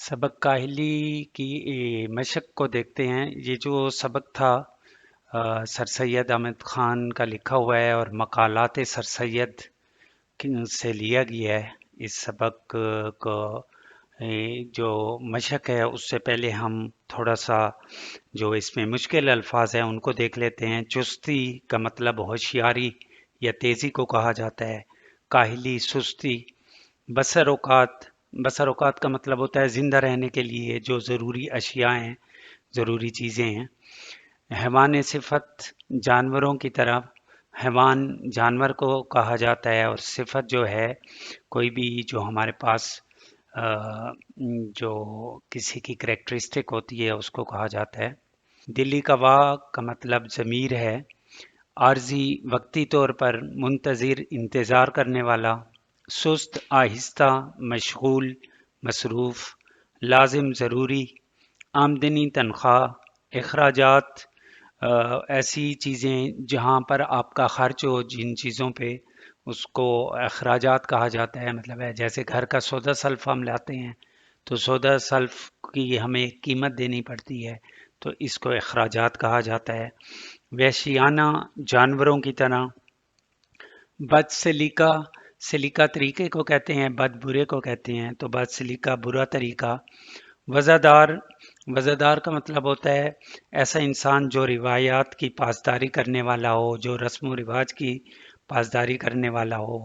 سبق کاہلی کی مشق کو دیکھتے ہیں۔ یہ جو سبق تھا سر سید احمد خان کا لکھا ہوا ہے اور مقالات سر سید سے لیا گیا ہے۔ اس سبق کو جو مشق ہے اس سے پہلے ہم تھوڑا سا جو اس میں مشکل الفاظ ہیں ان کو دیکھ لیتے ہیں۔ چستی کا مطلب ہوشیاری یا تیزی کو کہا جاتا ہے۔ کاہلی سستی۔ بسر اوقات، بسر اوقات کا مطلب ہوتا ہے زندہ رہنے کے لیے جو ضروری اشیاء ہیں، ضروری چیزیں ہیں۔ حیوان صفت، جانوروں کی طرح۔ حیوان جانور کو کہا جاتا ہے اور صفت جو ہے کوئی بھی جو ہمارے پاس جو کسی کی کریکٹرسٹک ہوتی ہے اس کو کہا جاتا ہے۔ دلی قوا کا مطلب ضمیر ہے۔ عارضی وقتی طور پر، منتظر انتظار کرنے والا۔ سست آہستہ، مشغول مصروف۔ لازم ضروری۔ آمدنی تنخواہ۔ اخراجات ایسی چیزیں جہاں پر آپ کا خرچ ہو، جن چیزوں پہ اس کو اخراجات کہا جاتا ہے۔ مطلب ہے جیسے گھر کا سودا سلف ہم لاتے ہیں تو سودا سلف کی ہمیں قیمت دینی پڑتی ہے تو اس کو اخراجات کہا جاتا ہے۔ وحشیانہ، جانوروں کی طرح۔ بد سلیقہ، سلیقہ طریقے کو کہتے ہیں، بد برے کو کہتے ہیں، تو بد سلیقہ برا طریقہ۔ وزادار، وزادار کا مطلب ہوتا ہے ایسا انسان جو روایات کی پاسداری کرنے والا ہو، جو رسم و رواج کی پاسداری کرنے والا ہو،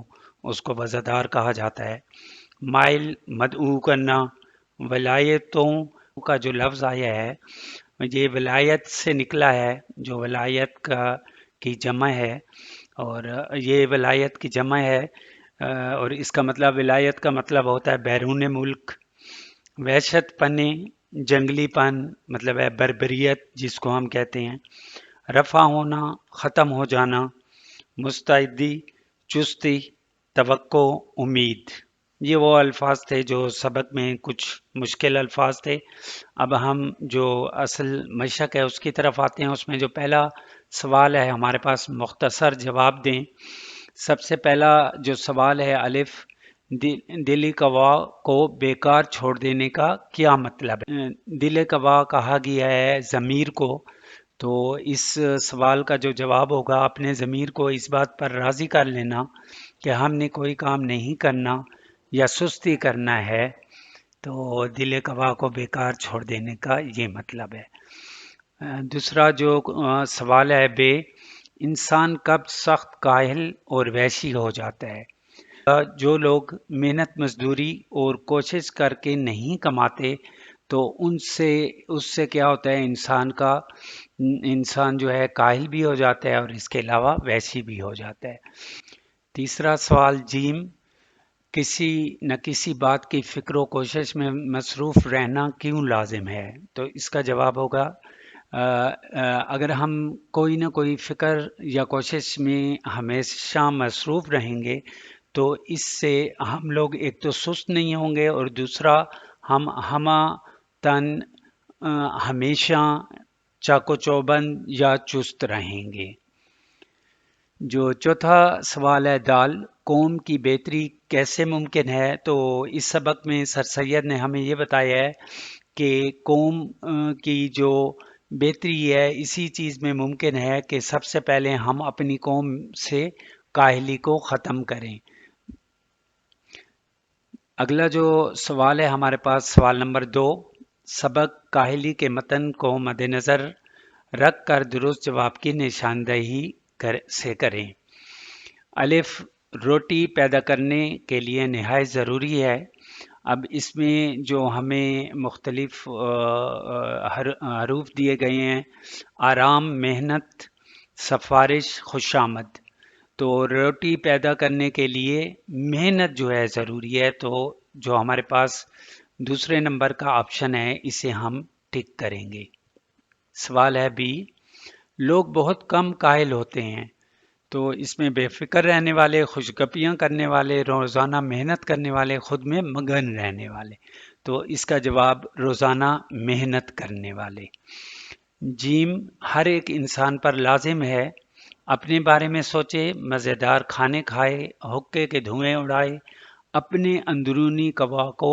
اس کو وزادار کہا جاتا ہے۔ مائل، مدعو کرنا۔ ولایتوں کا جو لفظ آیا ہے یہ ولایت سے نکلا ہے، جو ولایت کی جمع ہے، اور یہ ولایت کی جمع ہے اور اس کا مطلب ولایت کا مطلب ہوتا ہے بیرون ملک۔ وحشت پنے، جنگلی پن، مطلب ہے بربریت جس کو ہم کہتے ہیں۔ رفع ہونا، ختم ہو جانا۔ مستعدی، چستی، توقع، امید۔ یہ وہ الفاظ تھے جو سبق میں کچھ مشکل الفاظ تھے۔ اب ہم جو اصل مشق ہے اس کی طرف آتے ہیں۔ اس میں جو پہلا سوال ہے ہمارے پاس، مختصر جواب دیں۔ سب سے پہلا جو سوال ہے الف، دل قوا کو بیکار چھوڑ دینے کا کیا مطلب ہے؟ دل قوا کہا گیا ہے ضمیر کو، تو اس سوال کا جو جواب ہوگا اپنے ضمیر کو اس بات پر راضی کر لینا کہ ہم نے کوئی کام نہیں کرنا یا سستی کرنا ہے، تو دل قوا کو بیکار چھوڑ دینے کا یہ مطلب ہے۔ دوسرا جو سوال ہے بے، انسان کب سخت کاہل اور وحشی ہو جاتا ہے؟ جو لوگ محنت مزدوری اور کوشش کر کے نہیں کماتے تو اس سے کیا ہوتا ہے، انسان جو ہے کاہل بھی ہو جاتا ہے اور اس کے علاوہ وحشی بھی ہو جاتا ہے۔ تیسرا سوال جیم، کسی نہ کسی بات کی فکر و کوشش میں مصروف رہنا کیوں لازم ہے؟ تو اس کا جواب ہوگا اگر ہم کوئی نہ کوئی فکر یا کوشش میں ہمیشہ مصروف رہیں گے تو اس سے ہم لوگ ایک تو سست نہیں ہوں گے اور دوسرا ہم ہمہ تن ہمیشہ چاق و چوبند یا چست رہیں گے۔ جو چوتھا سوال ہے دال، قوم کی بہتری کیسے ممکن ہے؟ تو اس سبق میں سر سید نے ہمیں یہ بتایا ہے کہ قوم کی جو بہتری ہے اسی چیز میں ممکن ہے کہ سب سے پہلے ہم اپنی قوم سے کاہلی کو ختم کریں۔ اگلا جو سوال ہے ہمارے پاس، سوال نمبر 2، سبق کاہلی کے متن کو مد نظر رکھ کر درست جواب کی نشاندہی سے کریں۔ الف، روٹی پیدا کرنے کے لیے نہایت ضروری ہے۔ اب اس میں جو ہمیں مختلف حروف دیے گئے ہیں، آرام، محنت، سفارش، خوش آمد، تو روٹی پیدا کرنے کے لیے محنت جو ہے ضروری ہے، تو جو ہمارے پاس دوسرے نمبر کا آپشن ہے اسے ہم ٹک کریں گے۔ سوال ہے بی، لوگ بہت کم کاہل ہوتے ہیں، تو اس میں بے فکر رہنے والے، خوش گپیاں کرنے والے، روزانہ محنت کرنے والے، خود میں مگن رہنے والے، تو اس کا جواب روزانہ محنت کرنے والے۔ جیم، ہر ایک انسان پر لازم ہے اپنے بارے میں سوچے، مزیدار کھانے کھائے، حقے کے دھوئیں اڑائے، اپنے اندرونی قوا کو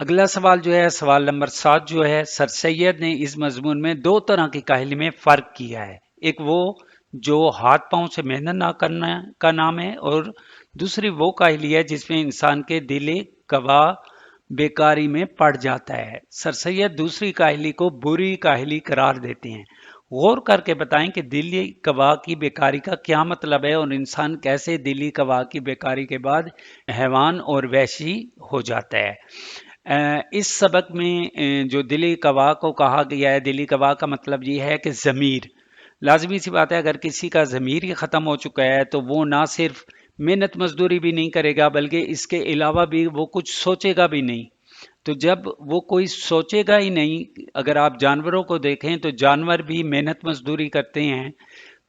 اگلا سوال جو ہے، سوال نمبر 7 جو ہے، سر سید نے اس مضمون میں دو طرح کی کاہلی میں فرق کیا ہے۔ ایک وہ جو ہاتھ پاؤں سے محنت نہ کرنا کا نام ہے، اور دوسری وہ کاہلی ہے جس میں انسان کے دل گواہ بیکاری میں پڑ جاتا ہے۔ سر سید دوسری کاہلی کو بری کاہلی قرار دیتے ہیں۔ غور کر کے بتائیں کہ دلی گواہ کی بیکاری کا کیا مطلب ہے، اور انسان کیسے دلی گواہ کی بیکاری کے بعد حیوان اور وحشی ہو جاتا ہے۔ اس سبق میں جو دلی گواہ کو کہا گیا ہے، دلی گواہ کا مطلب یہ ہے کہ ضمیر، لازمی سی بات ہے، اگر کسی کا ضمیر ہی ختم ہو چکا ہے تو وہ نہ صرف محنت مزدوری بھی نہیں کرے گا، بلکہ اس کے علاوہ بھی وہ کچھ سوچے گا بھی نہیں۔ تو جب وہ کوئی سوچے گا ہی نہیں، اگر آپ جانوروں کو دیکھیں تو جانور بھی محنت مزدوری کرتے ہیں،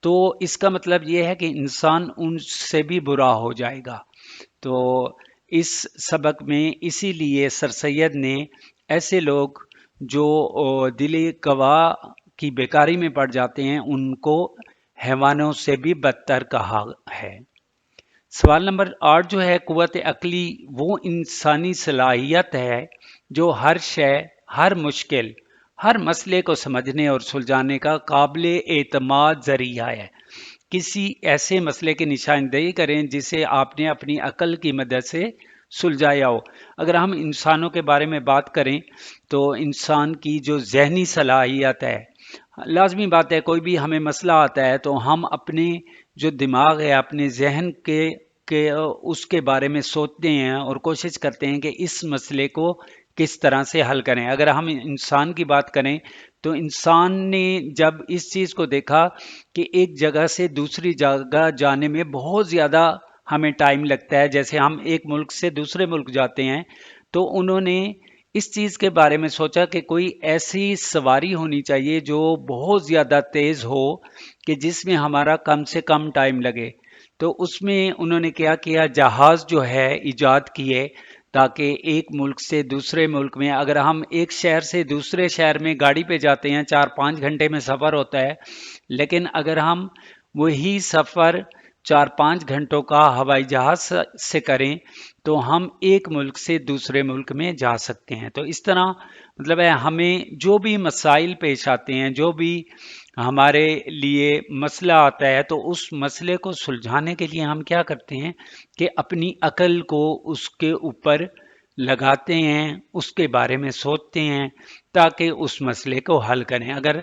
تو اس کا مطلب یہ ہے کہ انسان ان سے بھی برا ہو جائے گا۔ تو اس سبق میں اسی لیے سر سید نے ایسے لوگ جو دلی گواہ کی بیکاری میں پڑ جاتے ہیں، ان کو حیوانوں سے بھی بدتر کہا ہے۔ سوال نمبر 8 جو ہے، قوت عقلی وہ انسانی صلاحیت ہے جو ہر شے، ہر مشکل، ہر مسئلے کو سمجھنے اور سلجھانے کا قابل اعتماد ذریعہ ہے۔ کسی ایسے مسئلے کی نشاندہی کریں جسے آپ نے اپنی عقل کی مدد سے سلجھایا ہو۔ اگر ہم انسانوں کے بارے میں بات کریں تو انسان کی جو ذہنی صلاحیت ہے، لازمی بات ہے، کوئی بھی ہمیں مسئلہ آتا ہے تو ہم اپنے جو دماغ ہے، اپنے ذہن کے اس کے بارے میں سوچتے ہیں اور کوشش کرتے ہیں کہ اس مسئلے کو کس طرح سے حل کریں۔ اگر ہم انسان کی بات کریں تو انسان نے جب اس چیز کو دیکھا کہ ایک جگہ سے دوسری جگہ جانے میں بہت زیادہ ہمیں ٹائم لگتا ہے، جیسے ہم ایک ملک سے دوسرے ملک جاتے ہیں، تو انہوں نے اس چیز کے بارے میں سوچا کہ کوئی ایسی سواری ہونی چاہیے جو بہت زیادہ تیز ہو کہ جس میں ہمارا کم سے کم ٹائم لگے۔ تو اس میں انہوں نے کیا کیا، جہاز جو ہے ایجاد کیے، تاکہ ایک ملک سے دوسرے ملک میں، اگر ہم ایک شہر سے دوسرے شہر میں گاڑی پہ جاتے ہیں 4-5 گھنٹے میں سفر ہوتا ہے، لیکن اگر ہم وہی سفر 4-5 گھنٹوں کا ہوائی جہاز سے کریں تو ہم ایک ملک سے دوسرے ملک میں جا سکتے ہیں۔ تو اس طرح مطلب ہے، ہمیں جو بھی مسائل پیش آتے ہیں، جو بھی ہمارے لیے مسئلہ آتا ہے، تو اس مسئلے کو سلجھانے کے لیے ہم کیا کرتے ہیں کہ اپنی عقل کو اس کے اوپر لگاتے ہیں، اس کے بارے میں سوچتے ہیں تاکہ اس مسئلے کو حل کریں۔ اگر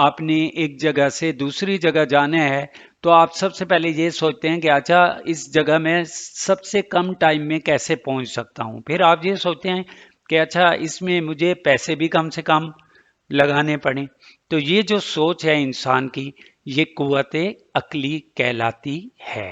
آپ نے ایک جگہ سے دوسری جگہ جانا ہے تو آپ سب سے پہلے یہ سوچتے ہیں کہ اچھا اس جگہ میں سب سے کم ٹائم میں کیسے پہنچ سکتا ہوں، پھر آپ یہ سوچتے ہیں کہ اچھا اس میں مجھے پیسے بھی کم سے کم لگانے پڑیں۔ تو یہ جو سوچ ہے انسان کی، یہ قوت عقلی کہلاتی ہے۔